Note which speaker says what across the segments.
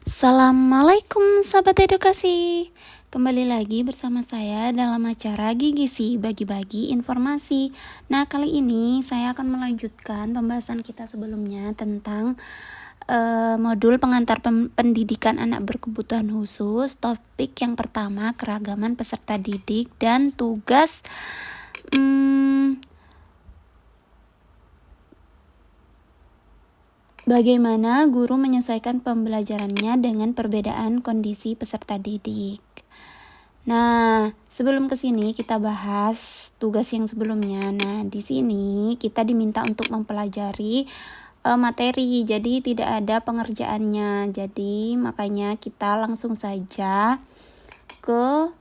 Speaker 1: Assalamualaikum sahabat edukasi. Kembali lagi bersama saya dalam acara Gigisi Bagi-bagi Informasi. Nah, kali ini saya akan melanjutkan pembahasan kita sebelumnya tentang modul pengantar pendidikan anak berkebutuhan khusus. Topik yang pertama, keragaman peserta didik dan tugas bagaimana guru menyesuaikan pembelajarannya dengan perbedaan kondisi peserta didik. Nah, sebelum ke sini kita bahas tugas yang sebelumnya. Nah, di sini kita diminta untuk mempelajari materi, jadi tidak ada pengerjaannya. Jadi, makanya kita langsung saja ke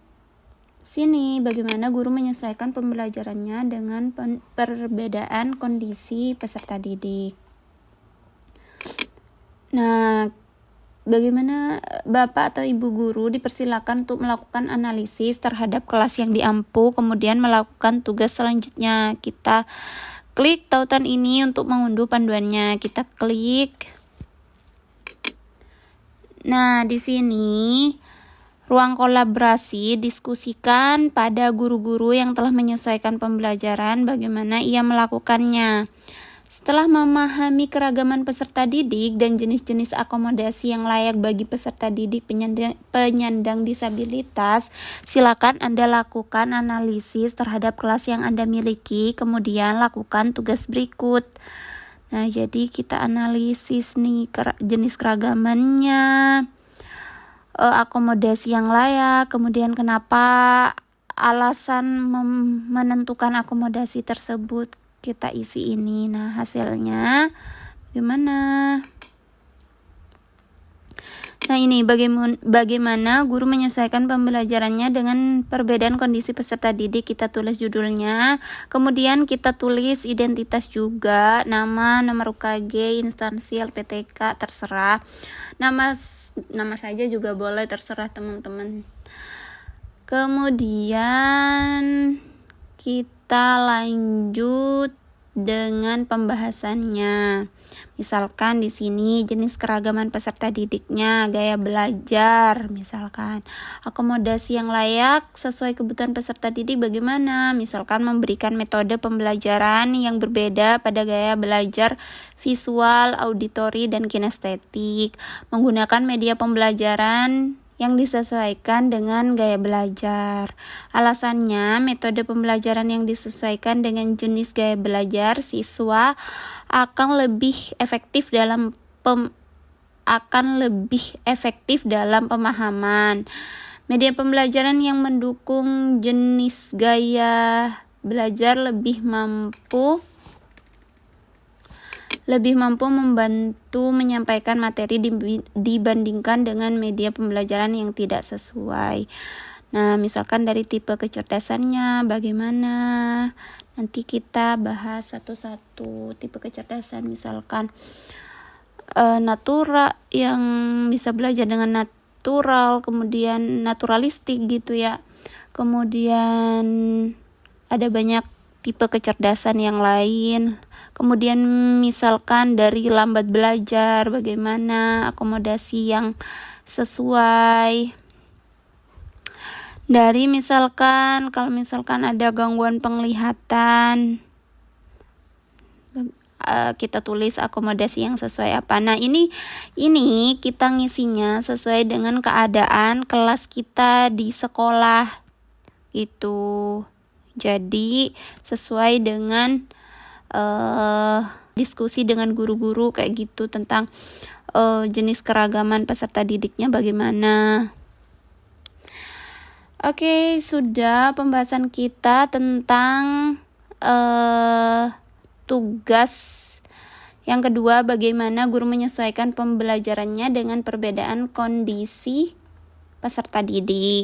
Speaker 1: sini, bagaimana guru menyesuaikan pembelajarannya dengan perbedaan kondisi peserta didik. Nah, bagaimana Bapak atau Ibu guru dipersilakan untuk melakukan analisis terhadap kelas yang diampu, kemudian melakukan tugas selanjutnya. Kita klik tautan ini untuk mengunduh panduannya. Kita klik. Nah, di sini ruang kolaborasi diskusikan pada guru-guru yang telah menyesuaikan pembelajaran bagaimana ia melakukannya. Setelah memahami keragaman peserta didik dan jenis-jenis akomodasi yang layak bagi peserta didik penyandang disabilitas, silakan Anda lakukan analisis terhadap kelas yang Anda miliki, kemudian lakukan tugas berikut. Nah, jadi kita analisis nih jenis keragamannya, akomodasi yang layak, kemudian kenapa alasan menentukan akomodasi tersebut. Kita isi ini. Nah, hasilnya gimana? Nah, ini bagaimana guru menyesuaikan pembelajarannya dengan perbedaan kondisi peserta didik. Kita tulis judulnya, kemudian kita tulis identitas juga, nama, nomor UKG, instansi LPTK, terserah. Nama saja juga boleh, terserah teman-teman. Kemudian kita lanjut dengan pembahasannya. Misalkan di sini jenis keragaman peserta didiknya, gaya belajar, misalkan akomodasi yang layak sesuai kebutuhan peserta didik bagaimana? Misalkan memberikan metode pembelajaran yang berbeda pada gaya belajar visual, auditori, dan kinestetik, menggunakan media pembelajaran yang disesuaikan dengan gaya belajar. Alasannya, metode pembelajaran yang disesuaikan dengan jenis gaya belajar siswa akan lebih efektif dalam pemahaman. Media pembelajaran yang mendukung jenis gaya belajar lebih mampu membantu menyampaikan materi dibandingkan dengan media pembelajaran yang tidak sesuai. Nah, misalkan dari tipe kecerdasannya bagaimana? Nanti kita bahas satu-satu tipe kecerdasan. Misalkan natural, yang bisa belajar dengan natural, kemudian naturalistik gitu ya. Kemudian ada banyak tipe kecerdasan yang lain. Kemudian misalkan dari lambat belajar, bagaimana akomodasi yang sesuai. Dari kalau misalkan ada gangguan penglihatan, kita tulis akomodasi yang sesuai apa. Nah, ini kita ngisinya sesuai dengan keadaan kelas kita di sekolah gitu. Jadi sesuai dengan diskusi dengan guru-guru kayak gitu tentang jenis keragaman peserta didiknya bagaimana. Oke, sudah pembahasan kita tentang tugas yang kedua, bagaimana guru menyesuaikan pembelajarannya dengan perbedaan kondisi peserta didik.